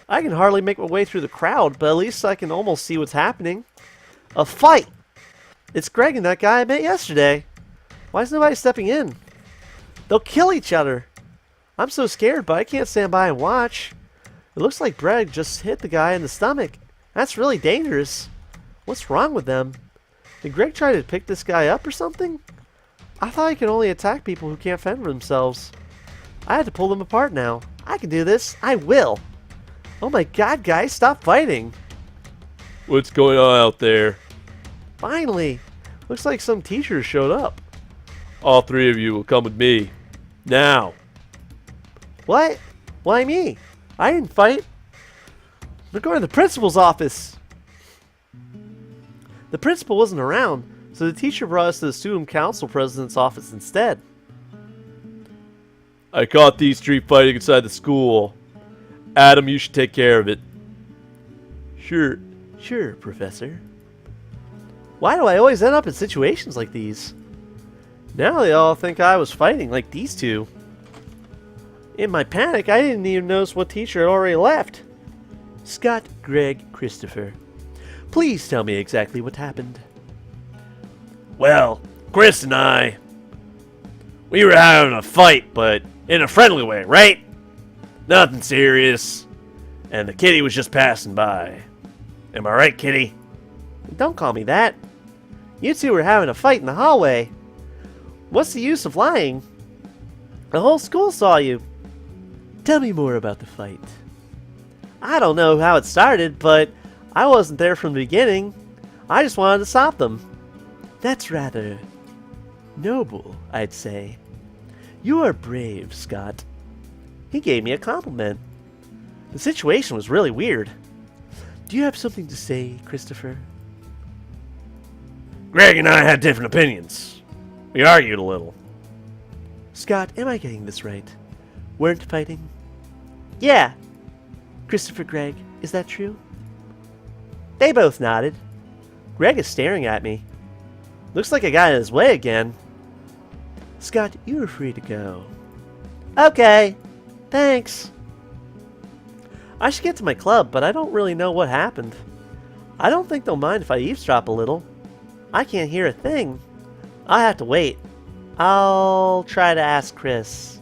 I can hardly make my way through the crowd, but at least I can almost see what's happening. A fight! It's Greg and that guy I met yesterday. Why is nobody stepping in? They'll kill each other. I'm so scared, but I can't stand by and watch. It looks like Greg just hit the guy in the stomach. That's really dangerous. What's wrong with them? Did Greg try to pick this guy up or something? I thought he could only attack people who can't fend for themselves. I had to pull them apart now. I can do this. I will. Oh my god, guys, stop fighting. What's going on out there? Finally. Looks like some teachers showed up. All three of you will come with me. Now. What? Why me? I didn't fight. We're going to the principal's office. The principal wasn't around, so the teacher brought us to the student council president's office instead. I caught these three fighting inside the school. Adam, you should take care of it. Sure, Professor. Why do I always end up in situations like these? Now they all think I was fighting like these two. In my panic, I didn't even notice what teacher had already left. Scott, Greg, Christopher. Please tell me exactly what happened. Well, Chris and I, we were having a fight, but in a friendly way, right? Nothing serious. And the kitty was just passing by. Am I right, kitty? Don't call me that. You two were having a fight in the hallway. What's the use of lying? The whole school saw you. Tell me more about the fight. I don't know how it started, but I wasn't there from the beginning. I just wanted to stop them. That's rather noble, I'd say. You are brave, Scott. He gave me a compliment. The situation was really weird. Do you have something to say, Christopher? Greg and I had different opinions. We argued a little. Scott, am I getting this right? Weren't fighting? Yeah. Christopher, Greg, is that true? They both nodded. Greg is staring at me. Looks like I got in his way again. Scott, you are free to go. Okay. Thanks. I should get to my club, but I don't really know what happened. I don't think they'll mind if I eavesdrop a little. I can't hear a thing. I'll have to wait. I'll try to ask Chris.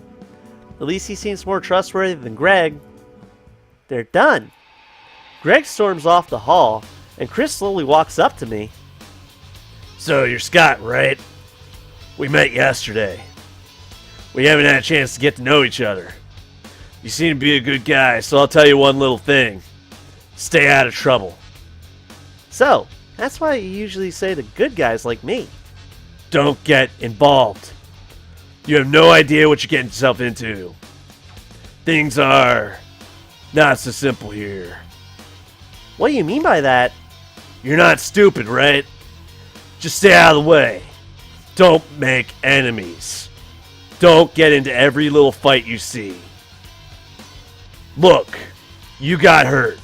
At least he seems more trustworthy than Greg. They're done. Greg storms off the hall, and Chris slowly walks up to me. So you're Scott, right? We met yesterday. We haven't had a chance to get to know each other. You seem to be a good guy, so I'll tell you one little thing. Stay out of trouble. So, that's why you usually say to good guys like me. Don't get involved. You have no idea what you're getting yourself into. Things are not so simple here. What do you mean by that? You're not stupid, right? Just stay out of the way. Don't make enemies. Don't get into every little fight you see. Look, you got hurt.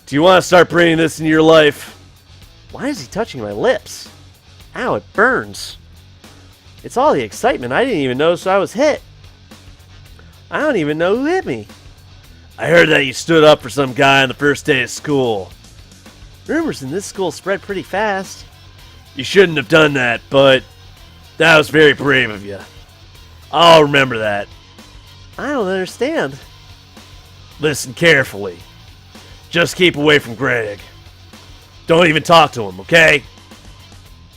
Do you want to start bringing this into your life? Why is he touching my lips? Ow, it burns. It's all the excitement. I didn't even notice I was hit. I don't even know who hit me. I heard that you stood up for some guy on the first day of school. Rumors in this school spread pretty fast. You shouldn't have done that, but that was very brave of you. I'll remember that. I don't understand. Listen carefully. Just keep away from Greg. Don't even talk to him, okay?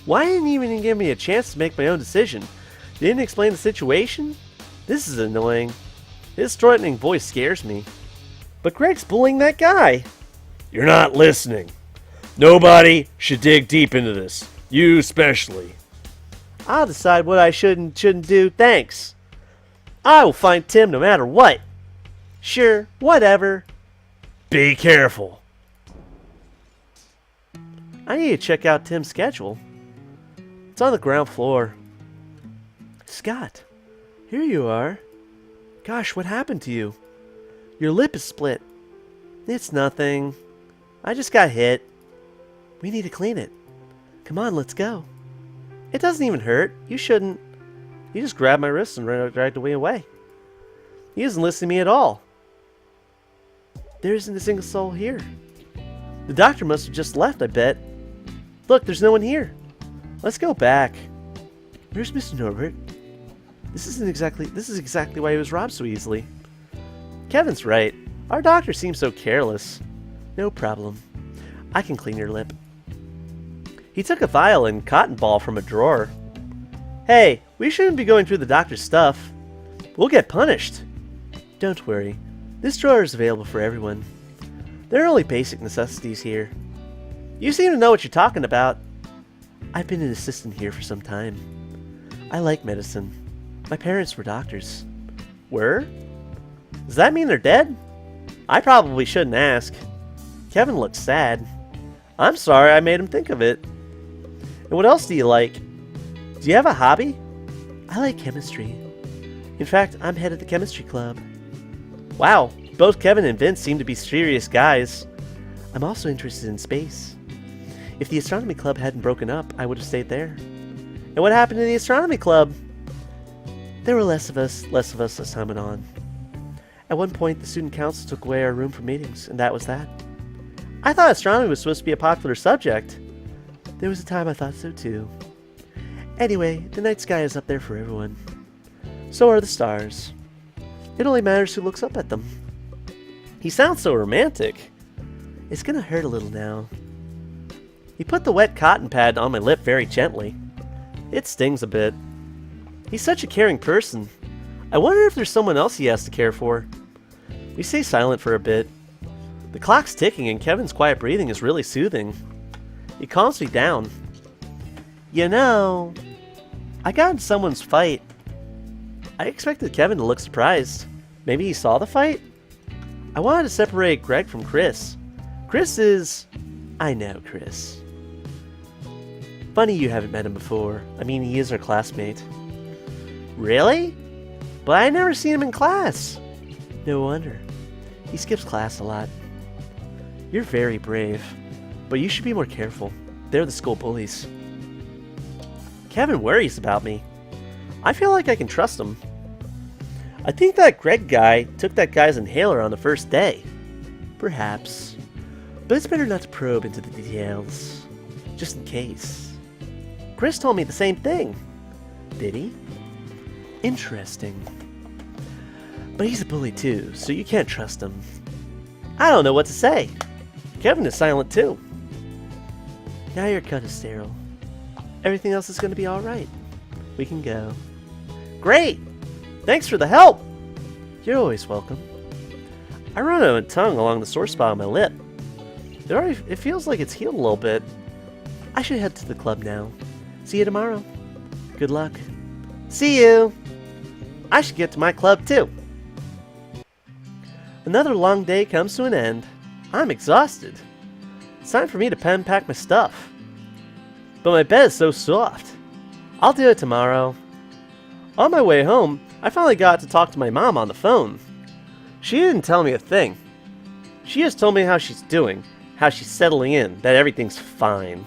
Why didn't he even give me a chance to make my own decision? Didn't explain the situation? This is annoying. His threatening voice scares me. But Greg's bullying that guy. You're not listening. Nobody should dig deep into this. You especially. I'll decide what I should and shouldn't do, thanks. I will find Tim no matter what. Sure, whatever. Be careful. I need to check out Tim's schedule. It's on the ground floor. Scott, here you are. Gosh, what happened to you? Your lip is split. It's nothing. I just got hit. We need to clean it. Come on, let's go. It doesn't even hurt. You shouldn't. He just grabbed my wrist and dragged me away. He doesn't listen to me at all. There isn't a single soul here. The doctor must have just left, I bet. Look, there's no one here. Let's go back. Where's Mr. Norbert? This is exactly why he was robbed so easily. Kevin's right. Our doctor seems so careless. No problem. I can clean your lip. He took a vial and cotton ball from a drawer. Hey, we shouldn't be going through the doctor's stuff. We'll get punished. Don't worry. This drawer is available for everyone. There are only basic necessities here. You seem to know what you're talking about. I've been an assistant here for some time. I like medicine. My parents were doctors. Were? Does that mean they're dead? I probably shouldn't ask. Kevin looks sad. I'm sorry I made him think of it. And what else do you like? Do you have a hobby? I like chemistry. In fact, I'm head of the chemistry club. Wow, both Kevin and Vince seem to be serious guys. I'm also interested in space. If the astronomy club hadn't broken up, I would have stayed there. And what happened to the astronomy club? There were less of us as time went on. At one point, the student council took away our room for meetings, and that was that. I thought astronomy was supposed to be a popular subject. There was a time I thought so too. Anyway, the night sky is up there for everyone. So are the stars. It only matters who looks up at them. He sounds so romantic. It's gonna hurt a little now. He put the wet cotton pad on my lip very gently. It stings a bit. He's such a caring person. I wonder if there's someone else he has to care for. We stay silent for a bit. The clock's ticking and Kevin's quiet breathing is really soothing. He calms me down. You know, I got in someone's fight. I expected Kevin to look surprised. Maybe he saw the fight? I wanted to separate Greg from Chris. Chris is... I know Chris. Funny you haven't met him before. I mean, he is our classmate. Really? But I never seen him in class. No wonder. He skips class a lot. You're very brave, but you should be more careful. They're the school bullies. Kevin worries about me. I feel like I can trust him. I think that Greg guy took that guy's inhaler on the first day. Perhaps. But it's better not to probe into the details. Just in case. Chris told me the same thing. Did he? Interesting. But he's a bully too, so you can't trust him. I don't know what to say. Kevin is silent too. Now your cut is sterile. Everything else is going to be alright. We can go. Great! Thanks for the help! You're always welcome. I run out of tongue along the sore spot on my lip. It feels like it's healed a little bit. I should head to the club now. See you tomorrow. Good luck. See you! I should get to my club too. Another long day comes to an end. I'm exhausted. It's time for me to pack my stuff. But my bed is so soft. I'll do it tomorrow. On my way home, I finally got to talk to my mom on the phone. She didn't tell me a thing. She just told me how she's doing, how she's settling in, that everything's fine.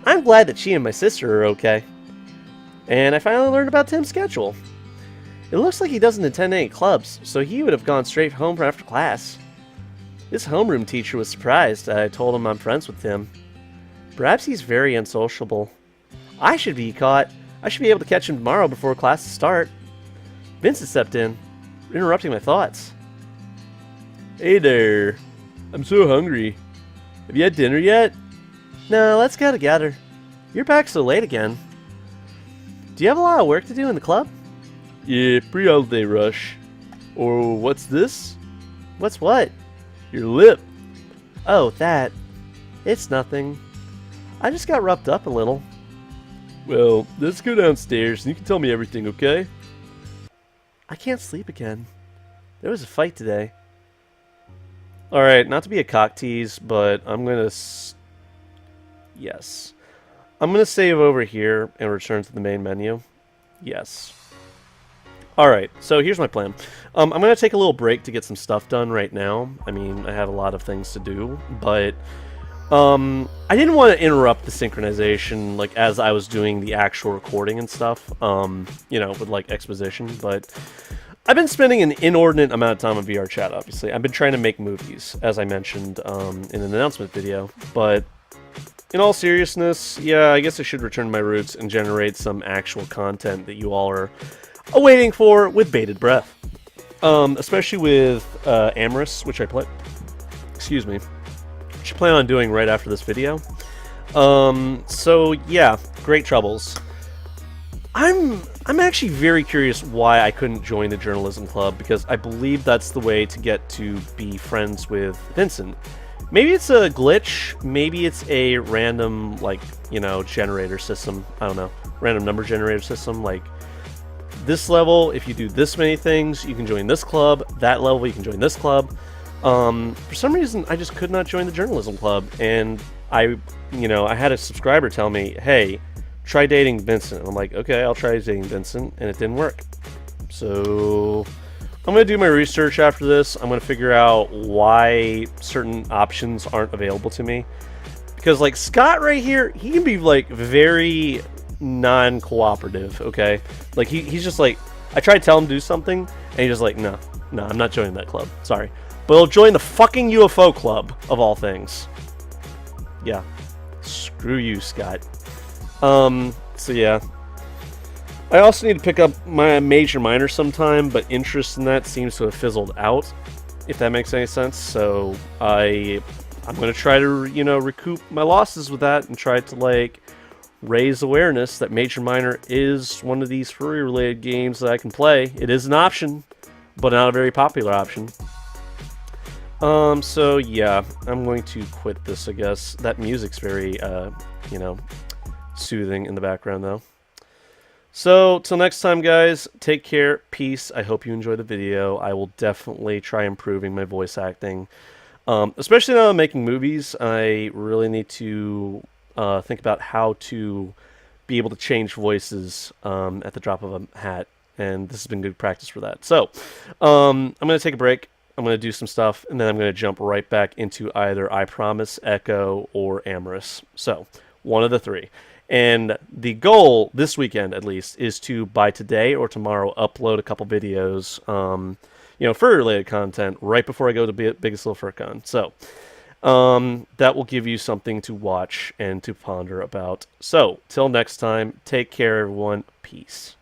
I'm glad that she and my sister are okay. And I finally learned about Tim's schedule. It looks like he doesn't attend any clubs, so he would have gone straight home after class. This homeroom teacher was surprised that I told him I'm friends with Tim. Perhaps he's very unsociable. I should be able to catch him tomorrow before classes start. Vincent stepped in, interrupting my thoughts. Hey there. I'm so hungry. Have you had dinner yet? No, let's go together. You're back so late again. Do you have a lot of work to do in the club? Yeah, pre-holiday rush. Or what's this? What's what? Your lip. Oh, that. It's nothing. I just got roughed up a little. Well, let's go downstairs and you can tell me everything, okay? I can't sleep again. There was a fight today. Alright, not to be a cock tease, but I'm gonna... Yes. I'm gonna save over here and return to the main menu. Yes. Alright, so here's my plan. I'm gonna take a little break to get some stuff done right now. I mean, I have a lot of things to do, but... I didn't want to interrupt the synchronization, like, as I was doing the actual recording and stuff, you know, with, like, exposition, but I've been spending an inordinate amount of time on VR chat, obviously. I've been trying to make movies, as I mentioned, in an announcement video, but in all seriousness, yeah, I guess I should return to my roots and generate some actual content that you all are awaiting for with bated breath. Especially with, Amorous, which I play... Excuse me. Which I plan on doing right after this video. So yeah, great troubles. I'm actually very curious why I couldn't join the journalism club, because I believe that's the way to get to be friends with Vincent. Maybe it's a glitch, maybe it's a random, like, you know, generator system. I don't know, random number generator system, like this level, if you do this many things, you can join this club, that level, you can join this club. For some reason, I just could not join the journalism club, and I had a subscriber tell me, hey, try dating Vincent. And I'm like, okay, I'll try dating Vincent, and it didn't work. So I'm going to do my research after this. I'm going to figure out why certain options aren't available to me. Because, like, Scott right here, he can be, like, very non-cooperative, okay? Like, he's just like, I try to tell him to do something, and he's just like, no, I'm not joining that club. Sorry. But he'll join the fucking UFO club, of all things. Yeah. Screw you, Scott. So yeah. I also need to pick up my major minor sometime, but interest in that seems to have fizzled out, if that makes any sense. So I'm going to try to, recoup my losses with that and try to, like, raise awareness that major minor is one of these furry related games that I can play. It is an option, but not a very popular option. So yeah, I'm going to quit this, I guess. That music's very, soothing in the background, though. So, till next time, guys, take care, peace. I hope you enjoyed the video. I will definitely try improving my voice acting. Especially now I'm making movies, I really need to think about how to be able to change voices at the drop of a hat, and this has been good practice for that. So, I'm going to take a break. I'm going to do some stuff, and then I'm going to jump right back into either I Promise, Echo, or Amorous. So, one of the three. And the goal, this weekend at least, is to, by today or tomorrow, upload a couple videos, fur-related content right before I go to Biggest Little FurCon. So, that will give you something to watch and to ponder about. So, till next time, take care, everyone. Peace.